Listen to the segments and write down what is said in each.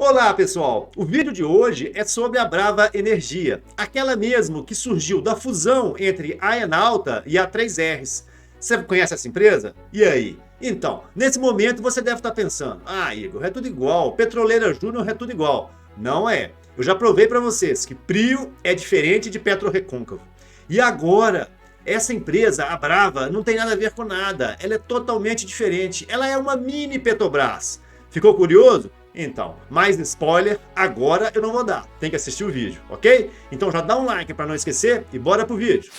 Olá pessoal, o vídeo de hoje é sobre a Brava Energia, aquela mesmo que surgiu da fusão entre a Enalta e a 3Rs. Você conhece essa empresa? E aí? Então, nesse momento você deve estar pensando, Igor, é tudo igual, Petroleira Júnior é tudo igual. Não é. Eu já provei para vocês que Prio é diferente de PetroRecôncavo. E agora, essa empresa, a Brava, não tem nada a ver com nada, ela é totalmente diferente, ela é uma mini Petrobras. Ficou curioso? Então, mais spoiler, agora eu não vou dar, tem que assistir o vídeo, ok? Então já dá um like para não esquecer e bora pro vídeo.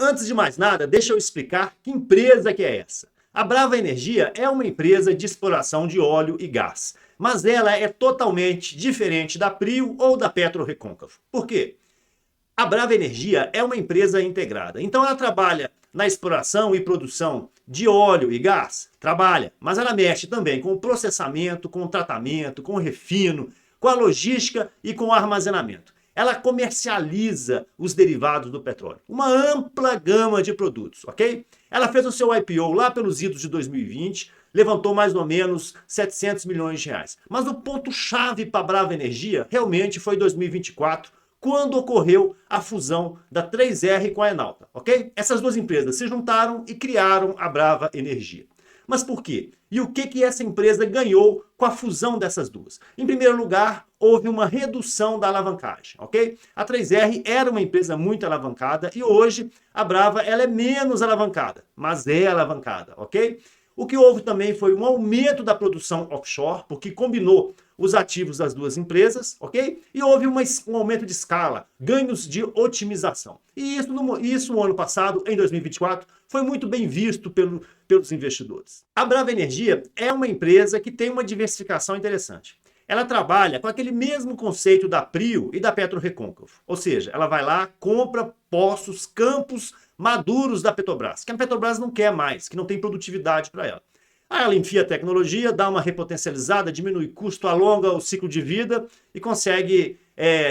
Antes de mais nada, deixa eu explicar que empresa que é essa. A Brava Energia é uma empresa de exploração de óleo e gás, mas ela é totalmente diferente da Prio ou da PetroRecôncavo. Por quê? A Brava Energia é uma empresa integrada, então ela trabalha na exploração e produção de óleo e gás, trabalha, mas ela mexe também com o processamento, com o tratamento, com o refino, com a logística e com o armazenamento. Ela comercializa os derivados do petróleo, uma ampla gama de produtos, ok? Ela fez o seu IPO lá pelos idos de 2020, levantou mais ou menos 700 milhões de reais. Mas o ponto-chave para a Brava Energia realmente foi 2024, quando ocorreu a fusão da 3R com a Enalta, ok? Essas duas empresas se juntaram e criaram a Brava Energia. Mas por quê? E o que essa empresa ganhou com a fusão dessas duas? Em primeiro lugar, houve uma redução da alavancagem, ok? A 3R era uma empresa muito alavancada e hoje a Brava ela é menos alavancada, mas é alavancada, ok? O que houve também foi um aumento da produção offshore, porque combinou os ativos das duas empresas, ok? E houve um aumento de escala, ganhos de otimização. E isso no ano passado, em 2024, foi muito bem visto pelos investidores. A Brava Energia é uma empresa que tem uma diversificação interessante. Ela trabalha com aquele mesmo conceito da Prio e da PetroRecôncavo. Ou seja, ela vai lá, compra poços, campos maduros da Petrobras, que a Petrobras não quer mais, que não tem produtividade para ela. Aí ela enfia a tecnologia, dá uma repotencializada, diminui custo, alonga o ciclo de vida e consegue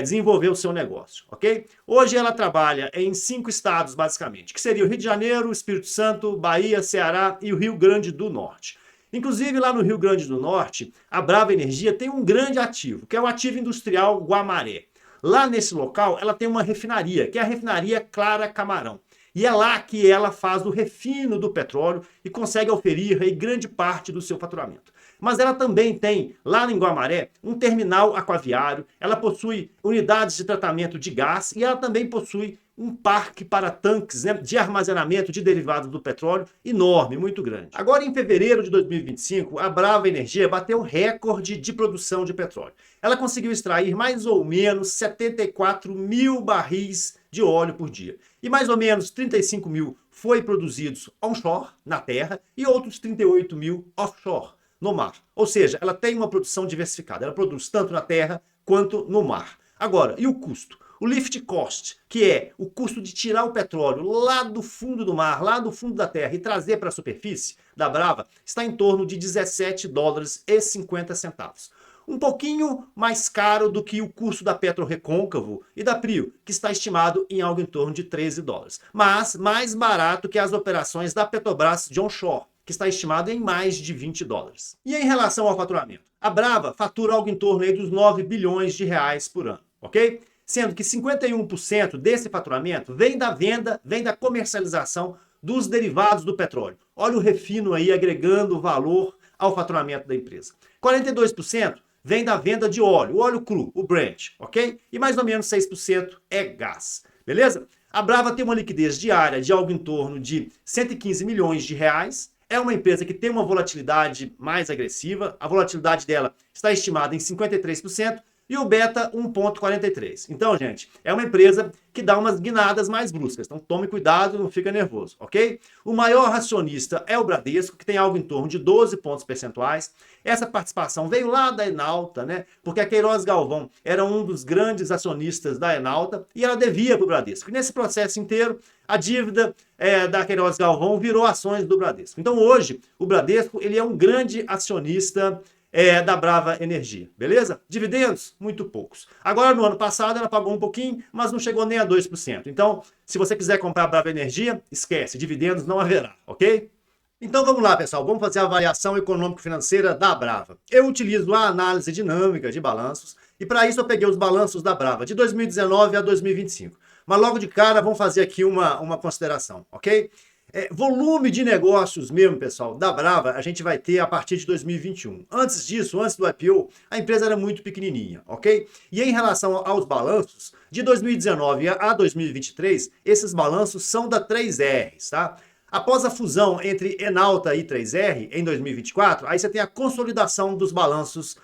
desenvolver o seu negócio, ok? Hoje ela trabalha em 5 estados, basicamente, que seria o Rio de Janeiro, Espírito Santo, Bahia, Ceará e o Rio Grande do Norte. Inclusive, lá no Rio Grande do Norte, a Brava Energia tem um grande ativo, que é o ativo industrial Guamaré. Lá nesse local, ela tem uma refinaria, que é a refinaria Clara Camarão. E é lá que ela faz o refino do petróleo e consegue oferir aí grande parte do seu faturamento. Mas ela também tem, lá em Guamaré, um terminal aquaviário, ela possui unidades de tratamento de gás e ela também possui um parque para tanques, né, de armazenamento de derivados do petróleo enorme, muito grande. Agora, em fevereiro de 2025, a Brava Energia bateu recorde de produção de petróleo. Ela conseguiu extrair mais ou menos 74 mil barris de óleo por dia. E mais ou menos 35 mil foi produzidos onshore, na terra, e outros 38 mil offshore, no mar. Ou seja, ela tem uma produção diversificada. Ela produz tanto na terra quanto no mar. Agora, e o custo? O lift cost, que é o custo de tirar o petróleo lá do fundo do mar, lá do fundo da terra e trazer para a superfície da Brava, está em torno de 17 dólares e 50 centavos. Um pouquinho mais caro do que o custo da PetroRecôncavo e da Prio, que está estimado em algo em torno de 13 dólares. Mas mais barato que as operações da Petrobras de onshore, que está estimado em mais de 20 dólares. E em relação ao faturamento? A Brava fatura algo em torno aí dos 9 bilhões de reais por ano, ok? Sendo que 51% desse faturamento vem da venda, vem da comercialização dos derivados do petróleo. Olha o refino aí agregando valor ao faturamento da empresa. 42% vem da venda de óleo, o óleo cru, o Brent, ok? E mais ou menos 6% é gás, beleza? A Brava tem uma liquidez diária de algo em torno de 115 milhões de reais. É uma empresa que tem uma volatilidade mais agressiva. A volatilidade dela está estimada em 53%. E o beta 1,43. Então, gente, é uma empresa que dá umas guinadas mais bruscas. Então, tome cuidado, não fica nervoso, ok? O maior acionista é o Bradesco, que tem algo em torno de 12 pontos percentuais. Essa participação veio lá da Enalta, né? Porque a Queiroz Galvão era um dos grandes acionistas da Enalta e ela devia para o Bradesco. E nesse processo inteiro, a dívida da Queiroz Galvão virou ações do Bradesco. Então, hoje, o Bradesco ele é um grande acionista da Brava Energia, beleza? Dividendos, muito poucos. Agora, no ano passado, ela pagou um pouquinho, mas não chegou nem a 2%. Então, se você quiser comprar a Brava Energia, esquece, dividendos não haverá, ok? Então vamos lá, pessoal, vamos fazer a avaliação econômico-financeira da Brava. Eu utilizo a análise dinâmica de balanços e para isso eu peguei os balanços da Brava de 2019 a 2025. Mas logo de cara vamos fazer aqui uma consideração, ok? Volume de negócios mesmo, pessoal, da Brava, a gente vai ter a partir de 2021. Antes disso, antes do IPO, a empresa era muito pequenininha, ok? E em relação aos balanços, de 2019 a 2023, esses balanços são da 3Rs, tá? Após a fusão entre Enauta e 3R em 2024, aí você tem a consolidação dos balanços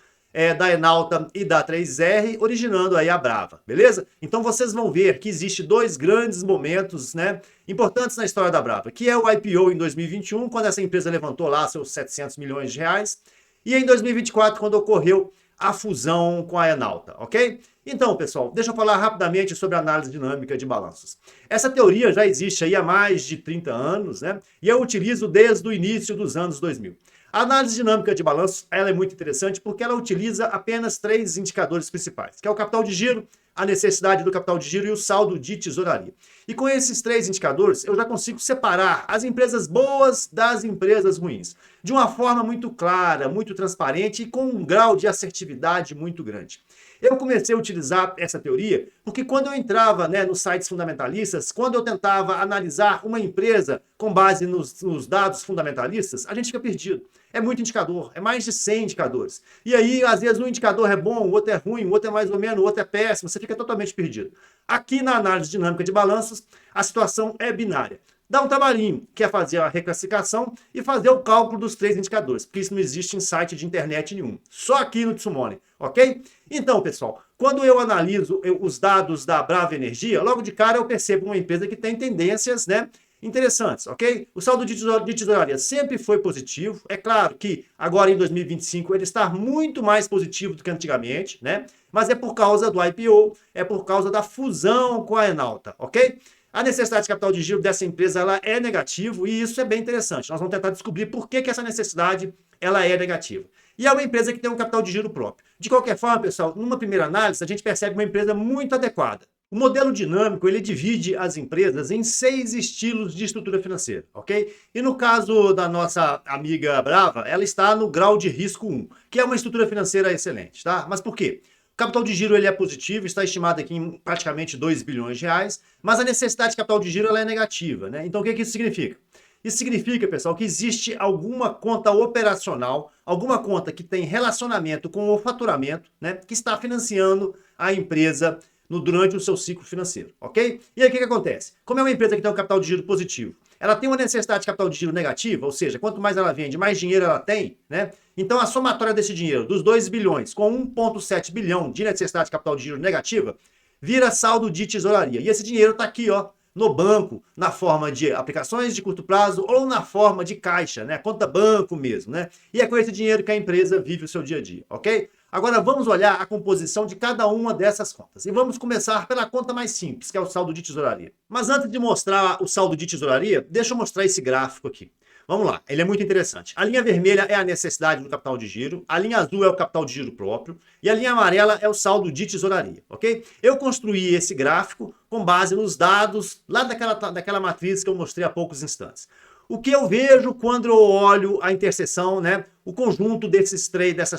da Enauta e da 3R, originando aí a Brava, beleza? Então vocês vão ver que existe dois grandes momentos, né, importantes na história da Brava, que é o IPO em 2021, quando essa empresa levantou lá seus 700 milhões de reais, e em 2024, quando ocorreu a fusão com a Enauta, ok? Então, pessoal, deixa eu falar rapidamente sobre a análise dinâmica de balanços. Essa teoria já existe aí há mais de 30 anos, né? E eu utilizo desde o início dos anos 2000. A análise dinâmica de balanços ela é muito interessante porque ela utiliza apenas três indicadores principais, que é o capital de giro, a necessidade do capital de giro e o saldo de tesouraria. E com esses três indicadores, eu já consigo separar as empresas boas das empresas ruins, de uma forma muito clara, muito transparente e com um grau de assertividade muito grande. Eu comecei a utilizar essa teoria porque quando eu entrava, né, nos sites fundamentalistas, quando eu tentava analisar uma empresa com base nos dados fundamentalistas, a gente fica perdido. É muito indicador, é mais de 100 indicadores. E aí, às vezes, um indicador é bom, o outro é ruim, o outro é mais ou menos, o outro é péssimo, você fica totalmente perdido. Aqui na análise dinâmica de balanços, a situação é binária. Dá um trabalhinho, que é fazer a reclassificação e fazer o cálculo dos três indicadores, porque isso não existe em site de internet nenhum, só aqui no Tsumone, ok? Então, pessoal, quando eu analiso os dados da Brava Energia, logo de cara eu percebo uma empresa que tem tendências, né, interessantes, ok? O saldo de tesouraria sempre foi positivo, é claro que agora em 2025 ele está muito mais positivo do que antigamente, né? Mas é por causa do IPO, é por causa da fusão com a Enauta, ok? A necessidade de capital de giro dessa empresa ela é negativa e isso é bem interessante. Nós vamos tentar descobrir por que essa necessidade ela é negativa. E é uma empresa que tem um capital de giro próprio. De qualquer forma, pessoal, numa primeira análise, a gente percebe uma empresa muito adequada. O modelo dinâmico, ele divide as empresas em 6 estilos de estrutura financeira, ok? E no caso da nossa amiga Brava, ela está no grau de risco 1, que é uma estrutura financeira excelente, tá? Mas por quê? O capital de giro ele é positivo, está estimado aqui em praticamente 2 bilhões de reais, mas a necessidade de capital de giro ela é negativa, né? Então o que isso significa? Isso significa, pessoal, que existe alguma conta operacional, alguma conta que tem relacionamento com o faturamento, né, que está financiando a empresa durante o seu ciclo financeiro, ok? E aí o que acontece? Como é uma empresa que tem um capital de giro positivo, ela tem uma necessidade de capital de giro negativa, ou seja, quanto mais ela vende, mais dinheiro ela tem, né? Então a somatória desse dinheiro, dos 2 bilhões com 1,7 bilhão de necessidade de capital de giro negativa, vira saldo de tesouraria. E esse dinheiro está aqui, ó, no banco, na forma de aplicações de curto prazo ou na forma de caixa, né? Conta banco mesmo, né? E é com esse dinheiro que a empresa vive o seu dia a dia, ok? Agora vamos olhar a composição de cada uma dessas contas. E vamos começar pela conta mais simples, que é o saldo de tesouraria. Mas antes de mostrar o saldo de tesouraria, deixa eu mostrar esse gráfico aqui. Vamos lá, ele é muito interessante. A linha vermelha é a necessidade do capital de giro, a linha azul é o capital de giro próprio e a linha amarela é o saldo de tesouraria, ok? Eu construí esse gráfico com base nos dados lá daquela matriz que eu mostrei há poucos instantes. O que eu vejo quando eu olho a interseção, né, o conjunto dessas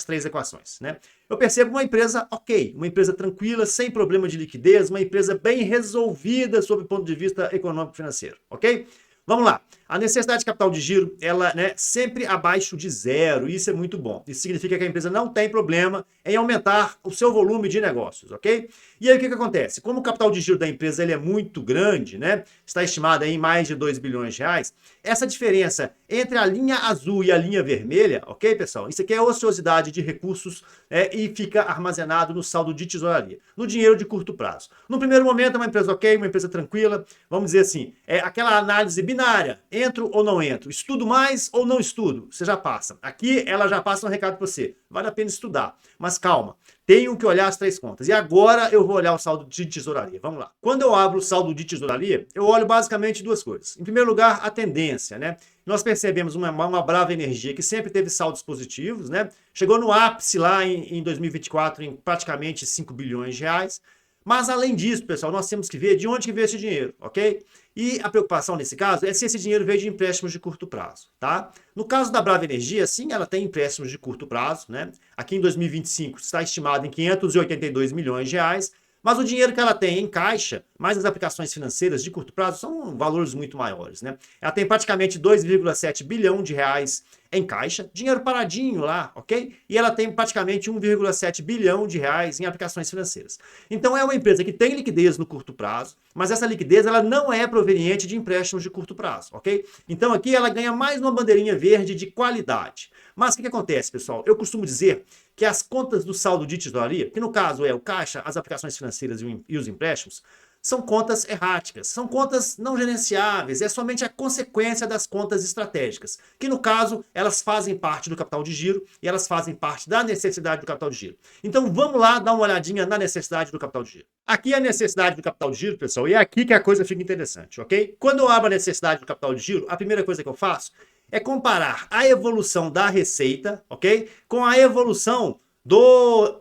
três equações, né? Eu percebo uma empresa ok, uma empresa tranquila, sem problema de liquidez, uma empresa bem resolvida sob o ponto de vista econômico-financeiro, ok? Vamos lá. A necessidade de capital de giro, ela, né, sempre abaixo de zero, e isso é muito bom. Isso significa que a empresa não tem problema em aumentar o seu volume de negócios, ok? E aí o que acontece? Como o capital de giro da empresa ele é muito grande, né, está estimado em mais de 2 bilhões de reais, essa diferença entre a linha azul e a linha vermelha, ok, pessoal? Isso aqui é ociosidade de recursos e fica armazenado no saldo de tesouraria, no dinheiro de curto prazo. No primeiro momento é uma empresa ok, uma empresa tranquila, vamos dizer assim, é aquela análise binária, entro ou não entro, estudo mais ou não estudo, você já passa. Aqui ela já passa um recado para você, vale a pena estudar, mas calma, tenho que olhar as três contas. E agora eu vou olhar o saldo de tesouraria, vamos lá. Quando eu abro o saldo de tesouraria, eu olho basicamente duas coisas. Em primeiro lugar, a tendência, né? Nós percebemos uma Brava Energia que sempre teve saldos positivos, né? Chegou no ápice lá em 2024 em praticamente 5 bilhões de reais. Mas além disso, pessoal, nós temos que ver de onde que veio esse dinheiro, ok? E a preocupação nesse caso é se esse dinheiro veio de empréstimos de curto prazo, tá? No caso da Brava Energia, sim, ela tem empréstimos de curto prazo, né? Aqui em 2025 está estimado em 582 milhões de reais, mas o dinheiro que ela tem em caixa, mais as aplicações financeiras de curto prazo, são valores muito maiores, né? Ela tem praticamente 2,7 bilhão de reais em caixa, dinheiro paradinho lá, ok? E ela tem praticamente 1,7 bilhão de reais em aplicações financeiras. Então é uma empresa que tem liquidez no curto prazo, mas essa liquidez ela não é proveniente de empréstimos de curto prazo, ok? Então aqui ela ganha mais uma bandeirinha verde de qualidade. Mas o que acontece, pessoal? Eu costumo dizer que as contas do saldo de tesouraria, que no caso é o caixa, as aplicações financeiras e os empréstimos, são contas erráticas, são contas não gerenciáveis, é somente a consequência das contas estratégicas, que no caso elas fazem parte do capital de giro e elas fazem parte da necessidade do capital de giro. Então vamos lá dar uma olhadinha na necessidade do capital de giro. Aqui é a necessidade do capital de giro, pessoal, e é aqui que a coisa fica interessante, ok? Quando eu abro a necessidade do capital de giro, a primeira coisa que eu faço é comparar a evolução da receita, ok? Com a evolução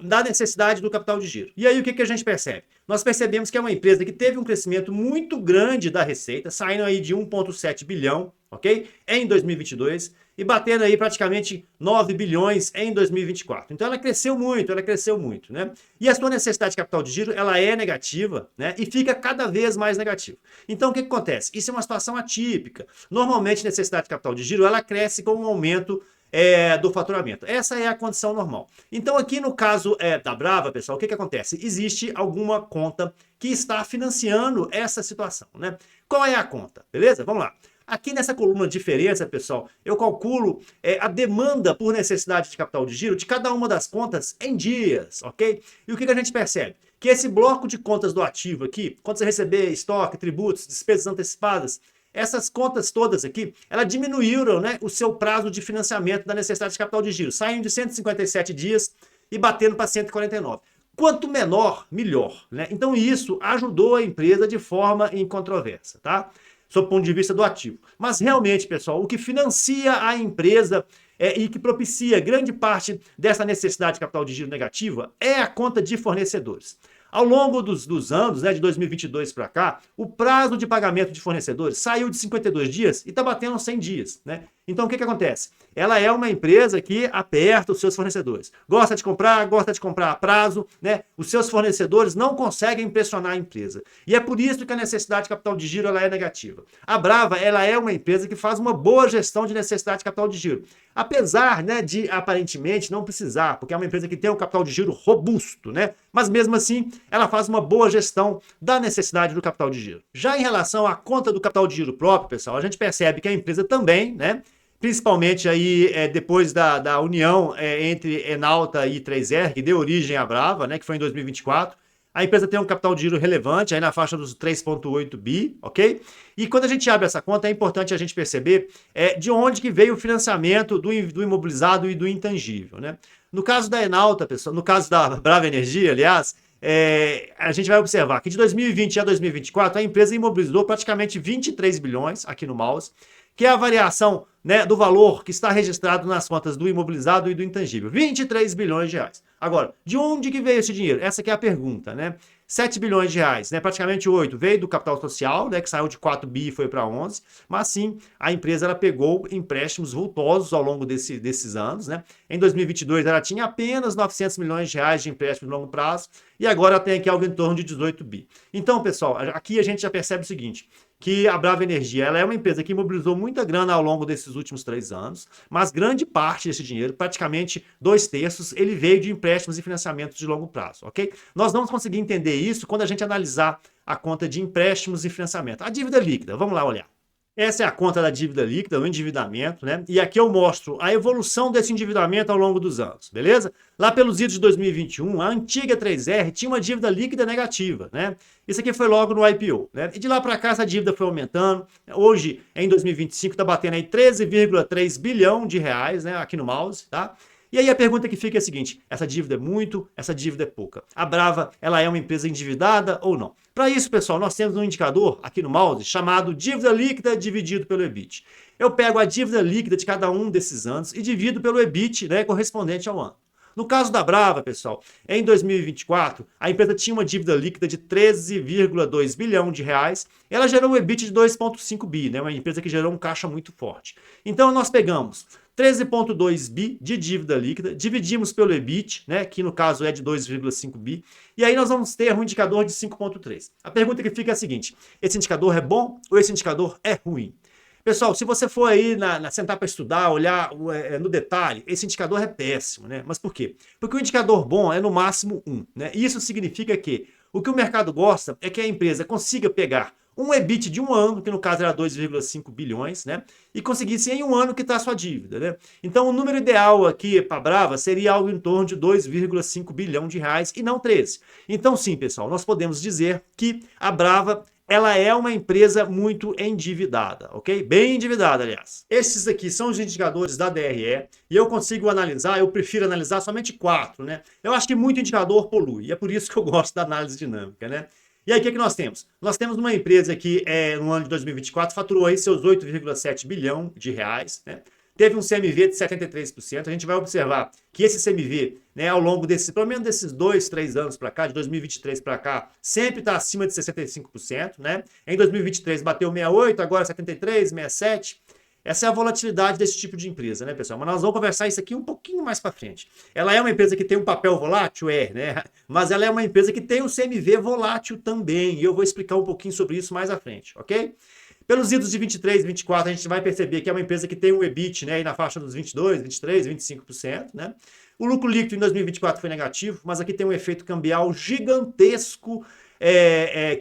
da necessidade do capital de giro. E aí o que a gente percebe? Nós percebemos que é uma empresa que teve um crescimento muito grande da receita, saindo aí de 1,7 bilhão, ok? Em 2022 e batendo aí praticamente 9 bilhões em 2024. Então ela cresceu muito, né? E a sua necessidade de capital de giro, ela é negativa, né? E fica cada vez mais negativa. Então o que acontece? Isso é uma situação atípica. Normalmente a necessidade de capital de giro, ela cresce com um aumento do faturamento. Essa é a condição normal. Então aqui no caso da Brava, pessoal, o que acontece? Existe alguma conta que está financiando essa situação, né? Qual é a conta? Beleza? Vamos lá. Aqui nessa coluna diferença, pessoal, eu calculo a demanda por necessidade de capital de giro de cada uma das contas em dias, ok? E o que a gente percebe? Que esse bloco de contas do ativo aqui, contas a receber, estoque, tributos, despesas antecipadas, essas contas todas aqui, elas diminuíram, né, o seu prazo de financiamento da necessidade de capital de giro, saindo de 157 dias e batendo para 149. Quanto menor, melhor, né? Então isso ajudou a empresa de forma incontroversa, tá? Sob o ponto de vista do ativo. Mas realmente, pessoal, o que financia a empresa e que propicia grande parte dessa necessidade de capital de giro negativa é a conta de fornecedores. Ao longo dos anos, né, de 2022 para cá, o prazo de pagamento de fornecedores saiu de 52 dias e está batendo 100 dias, né? Então o que acontece? Ela é uma empresa que aperta os seus fornecedores. Gosta de comprar a prazo, né? Os seus fornecedores não conseguem pressionar a empresa. E é por isso que a necessidade de capital de giro ela é negativa. A Brava, ela é uma empresa que faz uma boa gestão de necessidade de capital de giro. Apesar, né, de aparentemente não precisar, porque é uma empresa que tem um capital de giro robusto, né? Mas mesmo assim, ela faz uma boa gestão da necessidade do capital de giro. Já em relação à conta do capital de giro próprio, pessoal, a gente percebe que a empresa também, né? Principalmente aí depois da união entre Enauta e 3R, que deu origem à Brava, né, que foi em 2024, a empresa tem um capital de giro relevante, aí na faixa dos 3,8 bi, ok? E quando a gente abre essa conta, é importante a gente perceber de onde que veio o financiamento do imobilizado e do intangível, né? No caso da Enauta, pessoal, no caso da Brava Energia, aliás, a gente vai observar que de 2020 a 2024, a empresa imobilizou praticamente 23 bilhões aqui no mouse, que é a variação, né, do valor que está registrado nas contas do imobilizado e do intangível. 23 bilhões de reais. Agora, de onde que veio esse dinheiro? Essa que é a pergunta, né? 7 bilhões de reais, né? Praticamente 8 veio do capital social, né, que saiu de 4 bi e foi para 11, mas sim, a empresa ela pegou empréstimos vultosos ao longo desses anos, né? Em 2022 ela tinha apenas 900 milhões de reais de empréstimo de longo prazo e agora ela tem aqui algo em torno de 18 bi. Então, pessoal, aqui a gente já percebe o seguinte, que a Brava Energia ela é uma empresa que mobilizou muita grana ao longo desses últimos 3 anos, mas grande parte desse dinheiro, praticamente 2/3, ele veio de empréstimos e financiamentos de longo prazo, ok? Nós vamos conseguir entender isso quando a gente analisar a conta de empréstimos e financiamento. A dívida líquida, vamos lá olhar. Essa é a conta da dívida líquida, o endividamento, né? E aqui eu mostro a evolução desse endividamento ao longo dos anos, beleza? Lá pelos idos de 2021, a antiga 3R tinha uma dívida líquida negativa, né? Isso aqui foi logo no IPO, né? E de lá para cá essa dívida foi aumentando. Hoje, em 2025, está batendo aí 13,3 bilhão de reais, né? Aqui no mouse, tá? E aí a pergunta que fica é a seguinte, essa dívida é muito, essa dívida é pouca. A Brava, ela é uma empresa endividada ou não? Para isso, pessoal, nós temos um indicador aqui no mouse chamado dívida líquida dividido pelo EBIT. Eu pego a dívida líquida de cada um desses anos e divido pelo EBIT, né, correspondente ao ano. No caso da Brava, pessoal, em 2024, a empresa tinha uma dívida líquida de 13,2 bilhão de reais. Ela gerou um EBIT de 2,5 bi, né? Uma empresa que gerou um caixa muito forte. Então, nós pegamos 13,2 bi de dívida líquida, dividimos pelo EBIT, né, que no caso é de 2,5 bi, e aí nós vamos ter um indicador de 5,3. A pergunta que fica é a seguinte: esse indicador é bom ou esse indicador é ruim? Pessoal, se você for aí sentar para estudar, olhar no detalhe, esse indicador é péssimo, né? Mas por quê? Porque o indicador bom é no máximo 1, né? E isso significa que o que o mercado gosta é que a empresa consiga pegar um EBIT de um ano, que no caso era 2,5 bilhões, né? E conseguisse em um ano quitar sua dívida, né? Então o número ideal aqui para a Brava seria algo em torno de 2,5 bilhão de reais e não 13. Então sim, pessoal, nós podemos dizer que a Brava ela é uma empresa muito endividada, ok? Bem endividada, aliás. Esses aqui são os indicadores da DRE e eu consigo analisar, eu prefiro analisar somente 4, né? Eu acho que muito indicador polui e é por isso que eu gosto da análise dinâmica, né? E aí, o que nós temos? Nós temos uma empresa que, no ano de 2024, faturou aí seus 8,7 bilhão de reais, né? Teve um CMV de 73%. A gente vai observar que esse CMV, né, ao longo pelo menos desses 2, 3 anos para cá, de 2023 para cá, sempre está acima de 65%, né? Em 2023 bateu 68%, agora 73%, 67%. Essa é a volatilidade desse tipo de empresa, né, pessoal? Mas nós vamos conversar isso aqui um pouquinho mais para frente. Ela é uma empresa que tem um papel volátil? É, né? Mas ela é uma empresa que tem um CMV volátil também. E eu vou explicar um pouquinho sobre isso mais à frente, ok? Pelos idos de 23, 24, a gente vai perceber que é uma empresa que tem um EBIT, né, aí na faixa dos 22, 23, 25%, né? O lucro líquido em 2024 foi negativo, mas aqui tem um efeito cambial gigantesco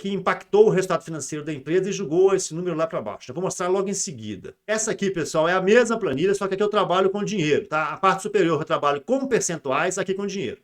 que impactou o resultado financeiro da empresa e jogou esse número lá para baixo. Eu vou mostrar logo em seguida. Essa aqui, pessoal, é a mesma planilha, só que aqui eu trabalho com dinheiro, tá? A parte superior eu trabalho com percentuais, aqui com dinheiro.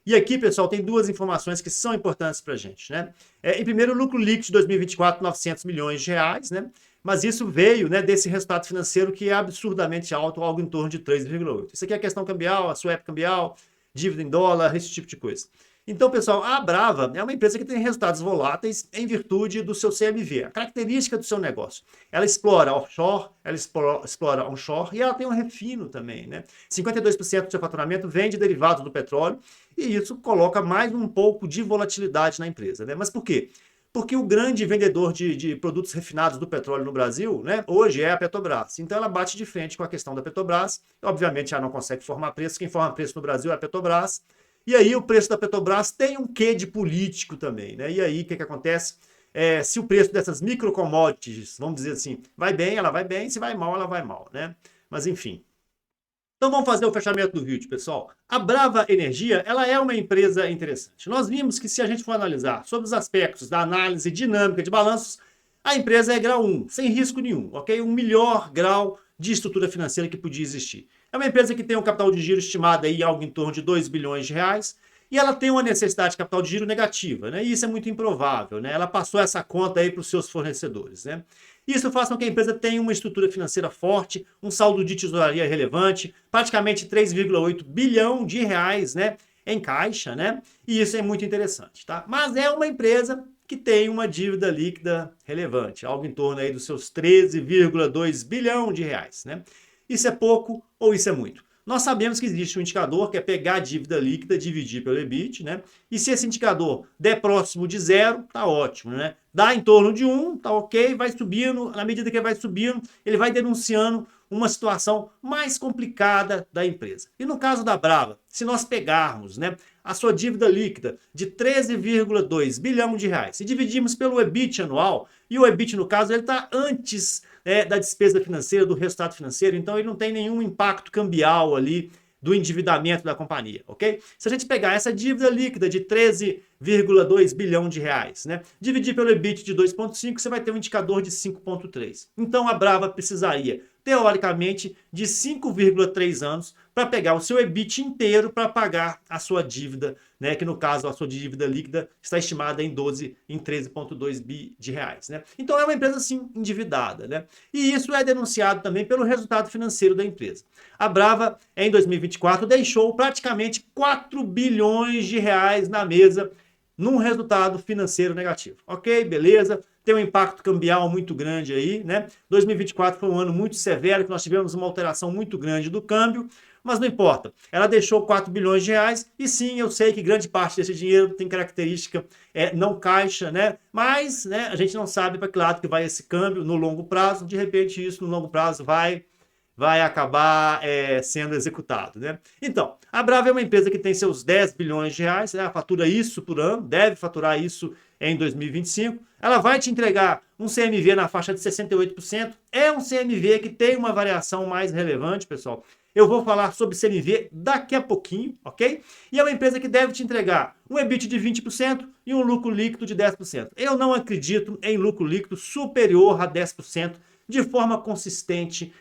E aqui, pessoal, tem duas informações que são importantes para a gente, né? Em primeiro, o lucro líquido de 2024, 900 milhões de reais, né? Mas isso veio, né, desse resultado financeiro que é absurdamente alto, algo em torno de 3,8. Isso aqui é questão cambial, a swap cambial, dívida em dólar, esse tipo de coisa. Então, pessoal, a Brava é uma empresa que tem resultados voláteis em virtude do seu CMV, a característica do seu negócio. Ela explora offshore, ela explora onshore e ela tem um refino também, né? 52% do seu faturamento vem de derivados do petróleo e isso coloca mais um pouco de volatilidade na empresa, né? Mas por quê? Porque o grande vendedor de produtos refinados do petróleo no Brasil, né, hoje é a Petrobras. Então ela bate de frente com a questão da Petrobras. Obviamente ela não consegue formar preço. Quem forma preço no Brasil é a Petrobras. E aí o preço da Petrobras tem um quê de político também, né? E aí o que acontece? Se o preço dessas microcommodities, vamos dizer assim, vai bem, ela vai bem, se vai mal, ela vai mal, né? Mas enfim. Então vamos fazer o fechamento do vídeo, pessoal. A Brava Energia, ela é uma empresa interessante. Nós vimos que se a gente for analisar sobre os aspectos da análise dinâmica de balanços, a empresa é grau 1, sem risco nenhum, ok? O melhor grau de estrutura financeira que podia existir. É uma empresa que tem um capital de giro estimado aí algo em torno de 2 bilhões de reais e ela tem uma necessidade de capital de giro negativa, né? E isso é muito improvável, né? Ela passou essa conta aí para os seus fornecedores, né? Isso faz com que a empresa tenha uma estrutura financeira forte, um saldo de tesouraria relevante, praticamente 3,8 bilhão de reais, né, em caixa, né? E isso é muito interessante, tá? Mas é uma empresa que tem uma dívida líquida relevante, algo em torno aí dos seus 13,2 bilhão de reais, né? Isso é pouco ou isso é muito? Nós sabemos que existe um indicador que é pegar a dívida líquida, dividir pelo EBIT, né? E se esse indicador der próximo de 0, tá ótimo, né? Dá em torno de 1, tá ok, vai subindo, na medida que ele vai subindo, ele vai denunciando uma situação mais complicada da empresa. E no caso da Brava, se nós pegarmos, né, a sua dívida líquida de 13,2 bilhão de reais e dividirmos pelo EBIT anual, e o EBIT, no caso, ele está antes da despesa financeira, do resultado financeiro, então ele não tem nenhum impacto cambial ali do endividamento da companhia, ok? Se a gente pegar essa dívida líquida de 13,2 bilhão de reais, né, dividir pelo EBIT de 2,5, você vai ter um indicador de 5,3. Então a Brava precisaria, teoricamente, de 5,3 anos para pegar o seu EBIT inteiro para pagar a sua dívida, né, que no caso a sua dívida líquida está estimada em 13,2 bi de reais, né? Então é uma empresa sim endividada, né? E isso é denunciado também pelo resultado financeiro da empresa. A Brava em 2024 deixou praticamente 4 bilhões de reais na mesa num resultado financeiro negativo. Ok, beleza, tem um impacto cambial muito grande aí, né? 2024 foi um ano muito severo, que nós tivemos uma alteração muito grande do câmbio, mas não importa. Ela deixou 4 bilhões de reais, e sim, eu sei que grande parte desse dinheiro tem característica não caixa, né? Mas né, a gente não sabe para que lado que vai esse câmbio no longo prazo. De repente, isso no longo prazo vai acabar sendo executado, né? Então, a Brava é uma empresa que tem seus 10 bilhões de reais, né? Fatura isso por ano, deve faturar isso em 2025. Ela vai te entregar um CMV na faixa de 68%. É um CMV que tem uma variação mais relevante, pessoal. Eu vou falar sobre CMV daqui a pouquinho, ok? E é uma empresa que deve te entregar um EBIT de 20% e um lucro líquido de 10%. Eu não acredito em lucro líquido superior a 10% de forma consistente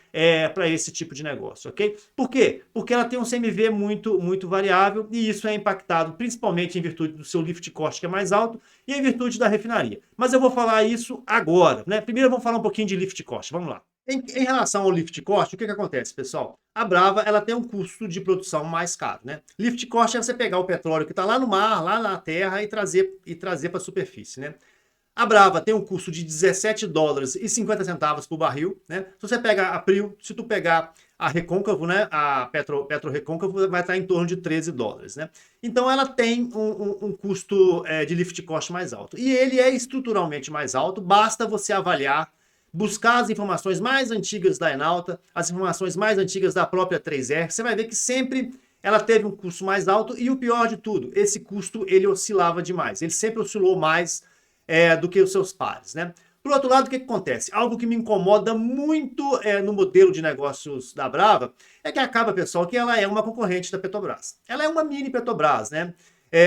para esse tipo de negócio, ok? Por quê? Porque ela tem um CMV muito variável e isso é impactado principalmente em virtude do seu lift cost, que é mais alto, e em virtude da refinaria. Mas eu vou falar isso agora, né? Primeiro vamos falar um pouquinho de lift cost, vamos lá. Em relação ao lift cost, o que acontece, pessoal? A Brava ela tem um custo de produção mais caro, né? Lift cost é você pegar o petróleo que está lá no mar, lá na terra e trazer para a superfície, né? A Brava tem um custo de 17 dólares e 50 centavos por barril, né? Se você pegar a Prio, se tu pegar a Recôncavo, né? A Petro Recôncavo vai estar em torno de 13 dólares, né? Então ela tem um custo de lift cost mais alto. E ele é estruturalmente mais alto, basta você avaliar, buscar as informações mais antigas da Enalta, as informações mais antigas da própria 3R, você vai ver que sempre ela teve um custo mais alto e o pior de tudo, esse custo ele oscilava demais, ele sempre oscilou mais do que os seus pares, né? Por outro lado, o que acontece? Algo que me incomoda muito no modelo de negócios da Brava é que acaba, pessoal, que ela é uma concorrente da Petrobras. Ela é uma mini Petrobras, né?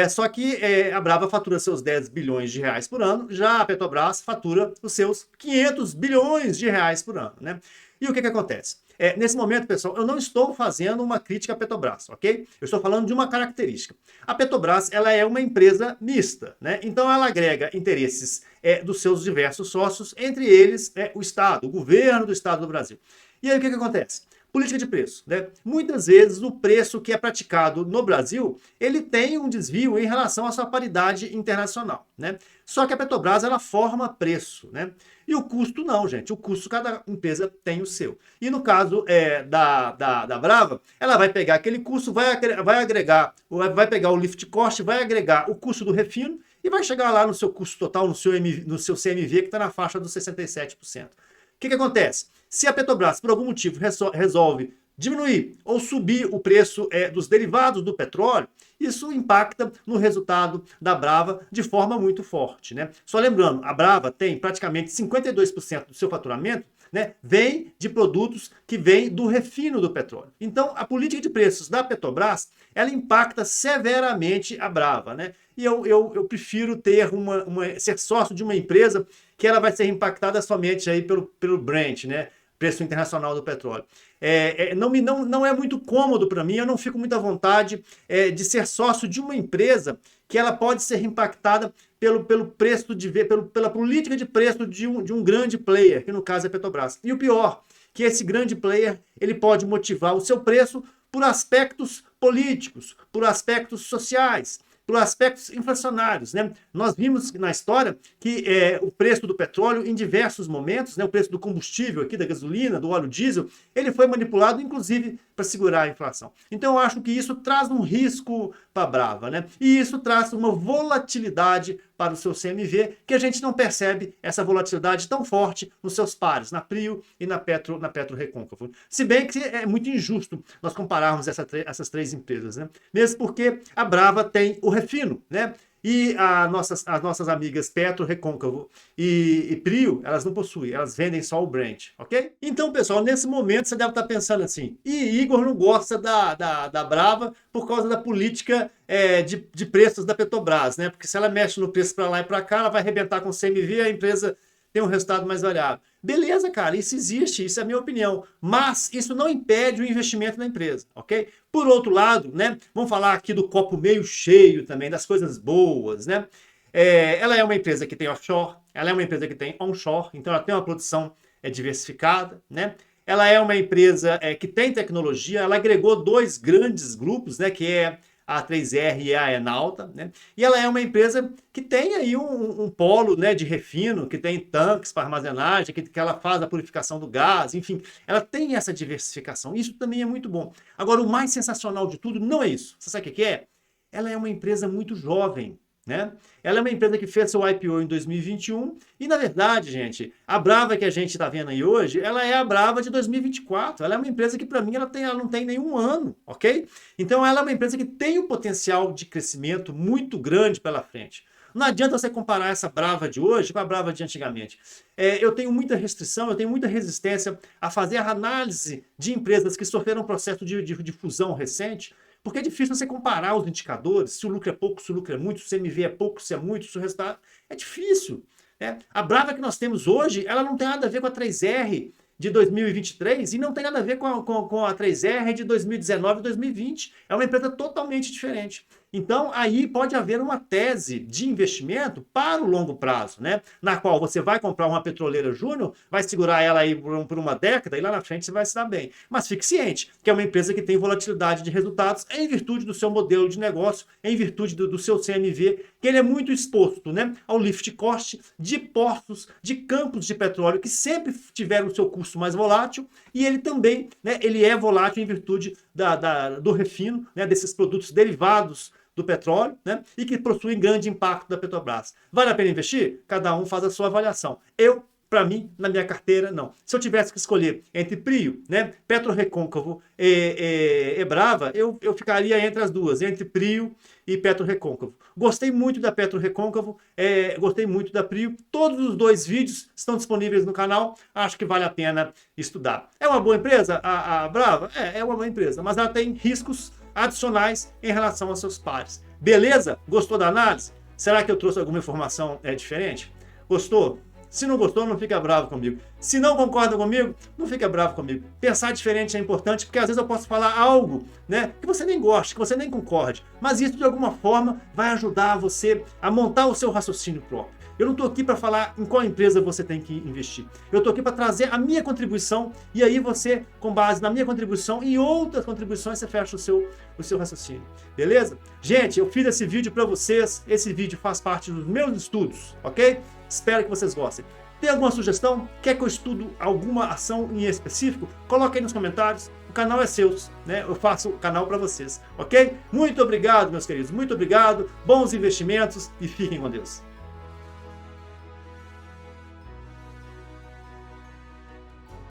Só que a Brava fatura seus 10 bilhões de reais por ano, já a Petrobras fatura os seus 500 bilhões de reais por ano, né? E o que acontece? Nesse momento, pessoal, eu não estou fazendo uma crítica à Petrobras, ok? Eu estou falando de uma característica. A Petrobras, ela é uma empresa mista, né? Então ela agrega interesses dos seus diversos sócios, entre eles o Estado, o governo do Estado do Brasil. E aí o que acontece? Política de preço, né? Muitas vezes o preço que é praticado no Brasil, ele tem um desvio em relação à sua paridade internacional, né? Só que a Petrobras, ela forma preço, né? E o custo não, gente. O custo, cada empresa tem o seu. E no caso da Brava, ela vai pegar aquele custo, vai agregar, vai pegar o lift cost, vai agregar o custo do refino e vai chegar lá no seu custo total, no seu CMV, que está na faixa dos 67%. O que acontece? Se a Petrobras, por algum motivo, resolve diminuir ou subir o preço dos derivados do petróleo, isso impacta no resultado da Brava de forma muito forte, né? Só lembrando, a Brava tem praticamente 52% do seu faturamento, né, vem de produtos que vêm do refino do petróleo. Então, a política de preços da Petrobras, ela impacta severamente a Brava, né? E eu prefiro ter ser sócio de uma empresa que ela vai ser impactada somente aí pelo Brent, né? Preço internacional do petróleo. Não é muito cômodo para mim, eu não fico muito à vontade de ser sócio de uma empresa que ela pode ser impactada pelo preço pela política de preço de um grande player, que no caso é a Petrobras. E o pior, que esse grande player ele pode motivar o seu preço por aspectos políticos, por aspectos sociais, por aspectos inflacionários, né? Nós vimos na história que o preço do petróleo, em diversos momentos, né, o preço do combustível aqui, da gasolina, do óleo diesel, ele foi manipulado, inclusive, para segurar a inflação. Então, eu acho que isso traz um risco para a Brava, né? E isso traz uma volatilidade para o seu CMV, que a gente não percebe essa volatilidade tão forte nos seus pares, na Prio e na Petro Recôncavo. Se bem que é muito injusto nós compararmos essas três empresas, né? Mesmo porque a Brava tem o refino, né? E as nossas amigas Petro, Recôncavo e Prio, elas não possuem, elas vendem só o Brent, ok? Então, pessoal, nesse momento você deve estar pensando assim, e Igor não gosta da Brava por causa da política de preços da Petrobras, né? Porque se ela mexe no preço para lá e para cá, ela vai arrebentar com o CMV, a empresa tem um resultado mais variável. Beleza, cara, isso existe, isso é a minha opinião. Mas isso não impede o investimento na empresa, ok? Por outro lado, né, vamos falar aqui do copo meio cheio também, das coisas boas, né? Ela é uma empresa que tem offshore, ela é uma empresa que tem onshore, então ela tem uma produção diversificada, né? Ela é uma empresa que tem tecnologia, ela agregou dois grandes grupos, né, que é a 3R e a Enalta, né? E ela é uma empresa que tem aí um polo, né, de refino, que tem tanques para armazenagem, que ela faz a purificação do gás, enfim, ela tem essa diversificação. Isso também é muito bom. Agora, o mais sensacional de tudo não é isso. Você sabe o que é? Ela é uma empresa muito jovem, né? Ela é uma empresa que fez seu IPO em 2021 e, na verdade, gente, a Brava que a gente está vendo aí hoje, ela é a Brava de 2024. Ela é uma empresa que, para mim, ela não tem nenhum ano, ok? Então, ela é uma empresa que tem um potencial de crescimento muito grande pela frente. Não adianta você comparar essa Brava de hoje com a Brava de antigamente. Eu tenho muita restrição, eu tenho muita resistência a fazer a análise de empresas que sofreram um processo de fusão recente, porque é difícil você comparar os indicadores, se o lucro é pouco, se o lucro é muito, se o CMV é pouco, se é muito, se o resultado... É difícil. Né? A Brava que nós temos hoje, ela não tem nada a ver com a 3R de 2023 e não tem nada a ver com a 3R de 2019 e 2020. É uma empresa totalmente diferente. Então, aí pode haver uma tese de investimento para o longo prazo, né? Na qual você vai comprar uma petroleira júnior, vai segurar ela aí por uma década e lá na frente você vai se dar bem. Mas fique ciente que é uma empresa que tem volatilidade de resultados em virtude do seu modelo de negócio, em virtude do seu CMV, que ele é muito exposto, né, ao lift cost de postos, de campos de petróleo que sempre tiveram o seu custo mais volátil e ele também, né, ele é volátil em virtude do refino, né, desses produtos derivados do petróleo, né, e que possuem grande impacto da Petrobras. Vale a pena investir? Cada um faz a sua avaliação. Para mim, na minha carteira, não. Se eu tivesse que escolher entre Prio, né, PetroRecôncavo e Brava, eu ficaria entre as duas, entre Prio e PetroRecôncavo. Gostei muito da PetroRecôncavo, gostei muito da Prio. Todos os dois vídeos estão disponíveis no canal, acho que vale a pena estudar. É uma boa empresa, a Brava? É uma boa empresa, mas ela tem riscos adicionais em relação aos seus pares. Beleza? Gostou da análise? Será que eu trouxe alguma informação diferente? Gostou? Se não gostou, não fica bravo comigo. Se não concorda comigo, não fica bravo comigo. Pensar diferente é importante, porque às vezes eu posso falar algo, né, que você nem goste, que você nem concorde. Mas isso, de alguma forma, vai ajudar você a montar o seu raciocínio próprio. Eu não estou aqui para falar em qual empresa você tem que investir. Eu estou aqui para trazer a minha contribuição e aí você, com base na minha contribuição e outras contribuições, você fecha o seu raciocínio. Beleza? Gente, eu fiz esse vídeo para vocês. Esse vídeo faz parte dos meus estudos, ok? Espero que vocês gostem. Tem alguma sugestão? Quer que eu estudo alguma ação em específico? Coloque aí nos comentários. O canal é seu, né? Eu faço o canal para vocês, ok? Muito obrigado, meus queridos. Muito obrigado. Bons investimentos e fiquem com Deus.